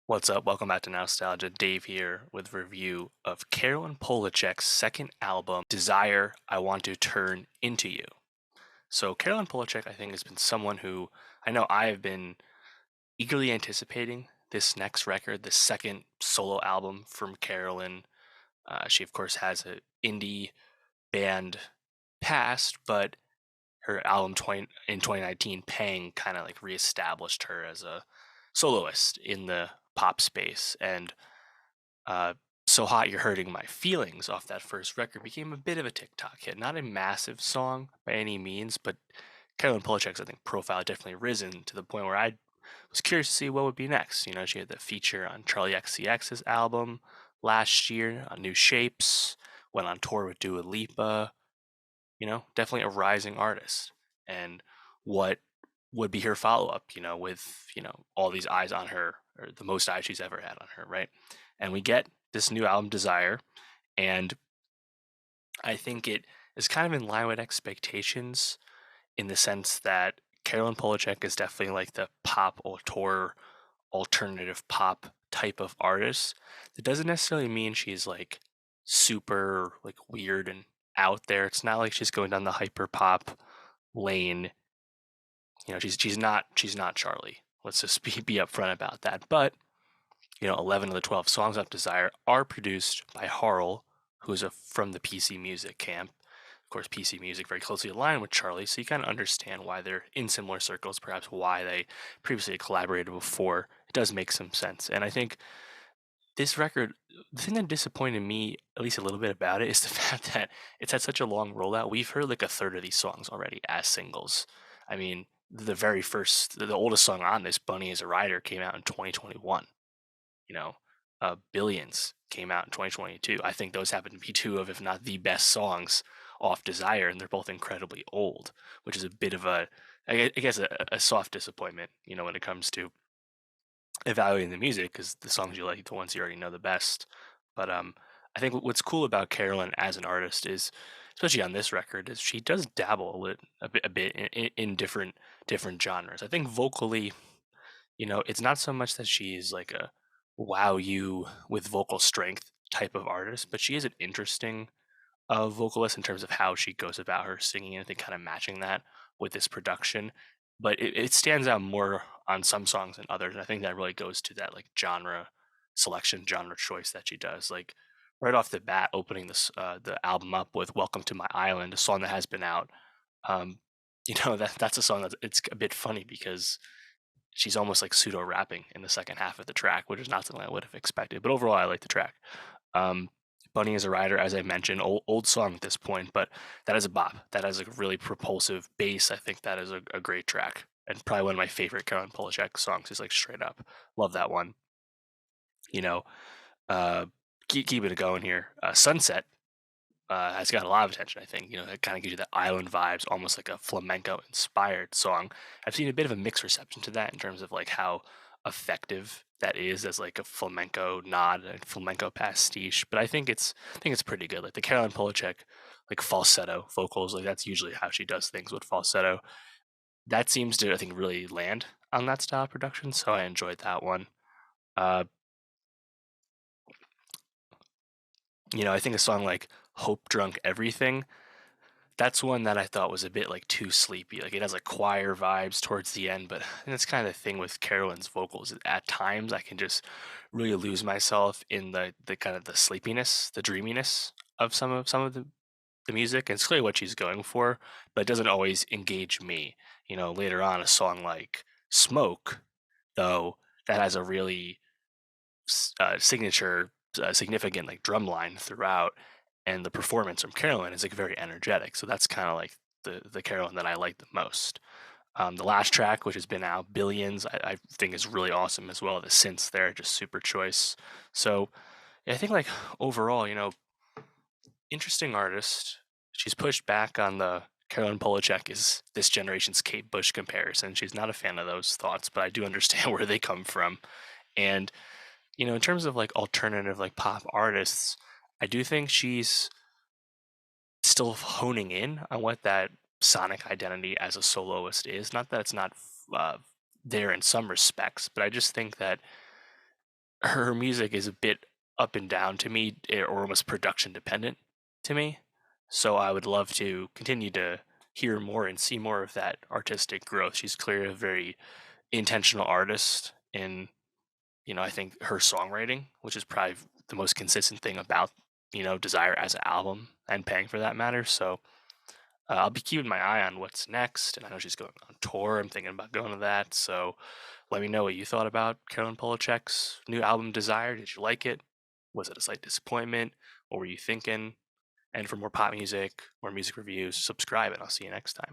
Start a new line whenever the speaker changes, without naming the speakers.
What's up? Welcome back to Nowstalgia. Dave here with review of Caroline Polachek's second album, Desire, I Want to Turn Into You. So Caroline Polachek, I think, has been someone who I know I have been eagerly anticipating this next record, this second solo album from Caroline. She, of course, has an indie band past, but her album in 2019, Pang, kind of like reestablished her as a soloist in the pop space. And uh, So Hot You're Hurting My Feelings off that first record became a bit of a TikTok hit. Not a massive song by any means, but Caroline Polachek's, I think, profile definitely risen to the point where I was curious to see what would be next. You know, she had the feature on Charlie XCX's album last year on New Shapes, went on tour with Dua Lipa, definitely a rising artist. And what would be her follow up, with, all these eyes on her, or the most eyes she's ever had on her, right? And we get this new album, Desire, and I think it is kind of in line with expectations in the sense that Carolyn Polachek is definitely like the pop auteur, alternative pop type of artist. That doesn't necessarily mean she's like super like weird and out there. It's not like she's going down the hyper pop lane. She's not Charlie. Let's just be upfront about that. But 11 of the 12 songs of Desire are produced by Harl, who's from the PC Music camp. Of course, PC Music very closely aligned with Charlie, so you kind of understand why they're in similar circles, perhaps why they previously collaborated before. It does make some sense. And I think this record, the thing that disappointed me, at least a little bit about it, is the fact that it's had such a long rollout. We've heard like a third of these songs already as singles. I mean, the oldest song on this, Bunny is a Rider, came out in 2021. You know, Billions came out in 2022. I think those happen to be two of, if not the best songs off Desire, and they're both incredibly old, which is a bit of I guess, a soft disappointment, when it comes to evaluating the music, because the songs you like, the ones you already know the best. But I think what's cool about Carolyn as an artist is, especially on this record, is she does dabble a bit in different genres. I think vocally, it's not so much that she's like a wow you with vocal strength type of artist, but she is an interesting vocalist in terms of how she goes about her singing, and I think kind of matching that with this production. But it stands out more on some songs than others. And I think that really goes to that like genre selection, genre choice that she does. Like right off the bat, opening the album up with "Welcome to My Island," a song that has been out. Um, that's a song it's a bit funny because she's almost like pseudo rapping in the second half of the track, which is not something I would have expected. But overall, I like the track. Um, Bunny is a Rider, as I mentioned, old song at this point, but that is a bop. That has a really propulsive bass. I think that is a great track, and probably one of my favorite Caroline Polachek songs. Is like straight up, love that one. You know, keep it going here. Sunset has got a lot of attention. I think it kind of gives you that island vibes, almost like a flamenco inspired song. I've seen a bit of a mixed reception to that in terms of like how effective that is as like a flamenco nod, a flamenco pastiche. But I think it's pretty good. Like the Caroline Polachek like falsetto vocals, like that's usually how she does things with falsetto. That seems to, I think, really land on that style of production. So I enjoyed that one. Uh, I think a song like Hope Drunk Everything, that's one that I thought was a bit like too sleepy. Like it has like choir vibes towards the end, but that's kind of the thing with Carolyn's vocals. At times, I can just really lose myself in the kind of the sleepiness, the dreaminess of some of the music. And it's clearly what she's going for, but it doesn't always engage me. Later on, a song like Smoke, though, that has a really signature, significant like drum line throughout, and the performance from Carolyn is like very energetic. So that's kind of like the Carolyn that I like the most. The last track, which has been out, Billions, I think is really awesome as well. The synths there, just super choice. So yeah, I think like overall, interesting artist. She's pushed back on the Caroline Polachek is this generation's Kate Bush comparison. She's not a fan of those thoughts, but I do understand where they come from. And in terms of like alternative like pop artists, I do think she's still honing in on what that sonic identity as a soloist is. Not that it's not uh, there in some respects, but I just think that her music is a bit up and down to me, or almost production dependent to me. So I would love to continue to hear more and see more of that artistic growth. She's clearly a very intentional artist in, I think her songwriting, which is probably the most consistent thing about, Desire as an album and Paying for that matter. So I'll be keeping my eye on what's next. And I know she's going on tour. I'm thinking about going to that. So let me know what you thought about Caroline Polachek's new album, Desire. Did you like it? Was it a slight disappointment? What were you thinking? And for more pop music, more music reviews, subscribe, and I'll see you next time.